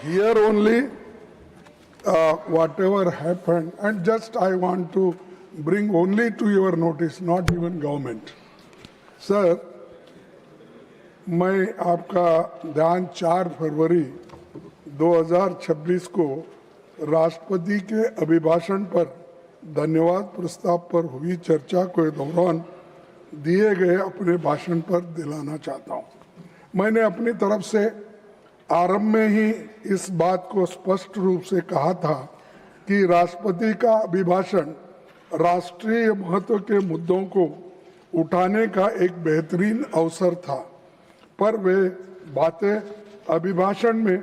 here only whatever happened, and just I want to bring only to your notice, not even government. Sir, मैं आपका ध्यान 4 फरवरी 2026 को राष्ट्रपति के अभिभाषण पर धन्यवाद प्रस्ताव पर हुई चर्चा के दौरान दिए गए अपने भाषण पर दिलाना चाहता हूं। मैंने अपनी तरफ से आरंभ में ही इस बात को स्पष्ट रूप से कहा था कि राष्ट्रपति का अभिभाषण राष्ट्रीय महत्व के मुद्दों को उठाने का एक बेहतरीन अवसर था, पर वे बातें अभिभाषण में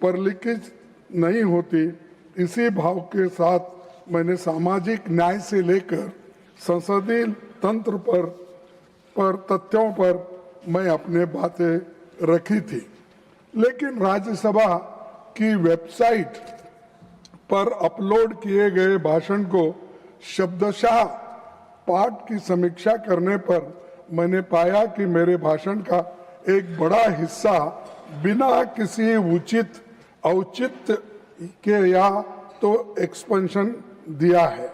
परिलक्षित नहीं होती। इसी भाव के साथ मैंने सामाजिक न्याय से लेकर संसदीय तंत्र पर तथ्यों पर मैं अपने बातें रखी थी, लेकिन राज्यसभा की वेबसाइट पर अपलोड किए गए भाषण को शब्दशः पाठ की समीक्षा करने पर मैंने पाया कि मेरे भाषण का एक बड़ा हिस्सा बिना किसी उचित औचित्य के या तो एक्सपेंशन दिया है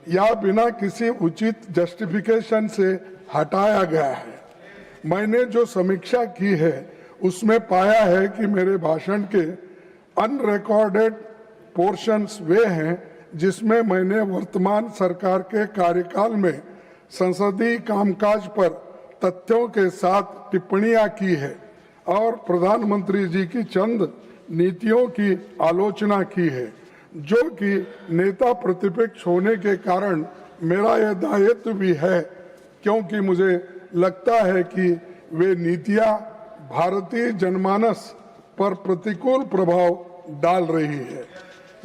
या बिना किसी उचित जस्टिफिकेशन से हटाया गया है। मैंने जो समीक्षा की है उसमें पाया है कि मेरे भाषण के अनरिकॉर्डेड पोर्शंस वे हैं जिसमें मैंने वर्तमान सरकार के कार्यकाल में संसदीय कामकाज पर तथ्यों के साथ टिप्पणियां की है और प्रधानमंत्री जी की चंद नीतियों की आलोचना की है, जो कि नेता प्रतिपक्ष होने के कारण मेरा यह दायित्व भी है, क्योंकि मुझे लगता है कि वे नीतियां भारतीय जनमानस पर प्रतिकूल प्रभाव डाल रही है।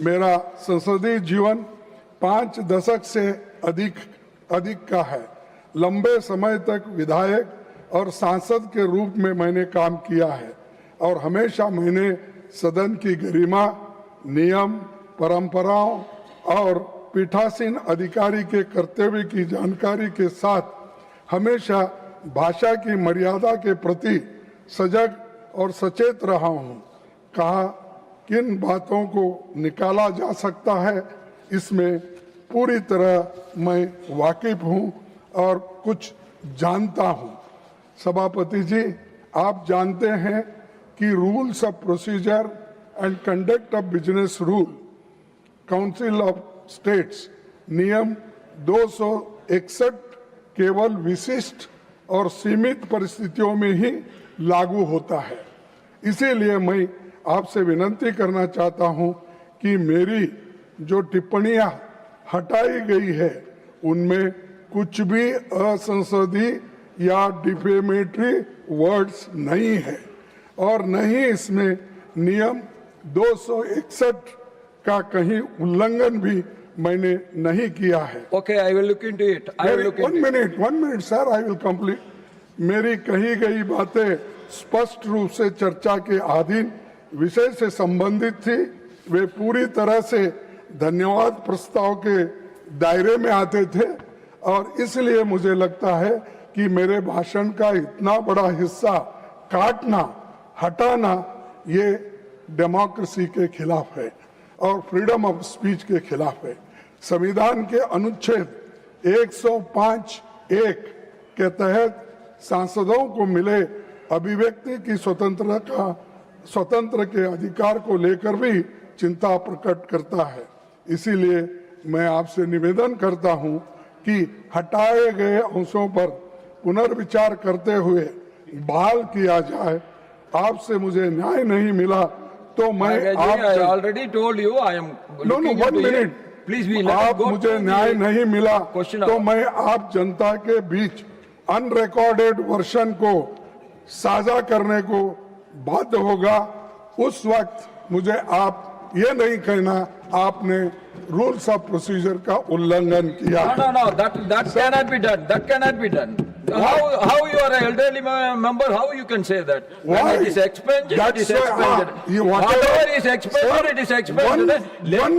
मेरा संसदीय जीवन 5 दशक से अधिक का है। लंबे समय तक विधायक और सांसद के रूप में मैंने काम किया है और हमेशा मैंने सदन की गरिमा, नियम, परंपराओं और पीठासीन अधिकारी के कर्तव्य की जानकारी के साथ हमेशा भाषा की मर्यादा के प्रति सजग और सचेत रहा हूं। कहा किन बातों को निकाला जा सकता है, इसमें पूरी तरह मैं वाकिफ हूं और कुछ जानता हूं। सभापति जी, आप जानते हैं कि rules of procedure and conduct of business rule council of states नियम 261 केवल विशिष्ट और सीमित परिस्थितियों में ही लागू होता है। इसीलिए मैं आपसे विनती करना चाहता हूं कि मेरी जो टिप्पणियां हटाई गई है उनमें कुछ भी असंसदीय या डिफेमेटरी वर्ड्स नहीं है और न ही इसमें नियम 261 का कहीं उल्लंघन भी मैंने नहीं किया है। Okay, I will look into it. I will look into it. One minute, sir, I will complete. मेरी कही गई बातें स्पष्ट रूप से चर्चा के अधीन विषय से संबंधित थी। वे पूरी तरह से धन्यवाद प्रस्ताव के दायरे में आते थे और इसलिए मुझे लगता है कि मेरे भाषण का इतना बड़ा हिस्सा काटना, हटाना ये डेमोक्रेसी के खिलाफ है और फ्रीडम ऑफ स्पीच के खिलाफ है। संविधान के अनुच्छेद 105(1) के तहत सांसदों को मिले अभिव्यक्ति की स्वतंत्र के अधिकार को लेकर भी चिंता प्रकट करता है। इसीलिए मैं आपसे निवेदन करता हूं कि हटाए गए अंशों पर पुनर्विचार करते हुए बहाल किया जाए। आपसे मुझे न्याय नहीं मिला तो मैं I already told you I am looking into it. Please be let us आप go मुझे to न्याय the नहीं मिला question तो of- मैं आप जनता के बीच अनरिकॉर्डेड वर्षन को साझा करने को बाध्य होगा। उस वक्त मुझे आप ये नहीं कहना आपने रूल्स ऑफ प्रोसीजर का उल्लंघन किया। No, that cannot be done. That cannot be done. How you are an elderly member? How you can say that? Why? When it is expended, it is That's why, expended. Whatever is expended, it is expended. Let me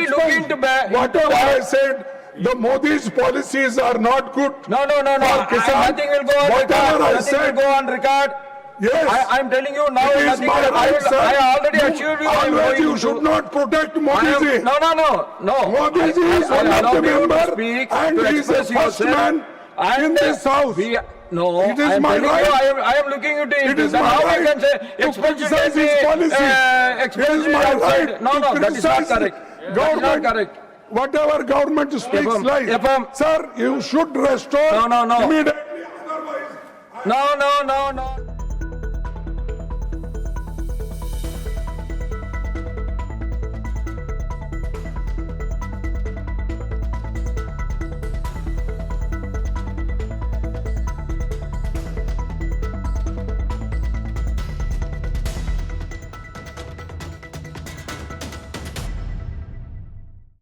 look into whatever I said. The Modi's policies are not good. No. For Kisan. Nothing will go on Whatever record. I Nothing will said. go on record. Yes. I am telling you now. It is nothing. my right, sir. I already assured you. I am Always you going should to. not protect I Modi am, ji. no. Modi ji is one I of allow the you to member speak, and to he is the express first yourself. man in And this house. No, It is I am my telling you, right. I am looking into It is Then my how right you can say to expulsion criticize can be, his policy. It expulsion is my outside. right No, to that is not criticize correct. That is not government. correct. Whatever government speaks If lies. I'm- Sir, you should restore No. immediately. Otherwise, No.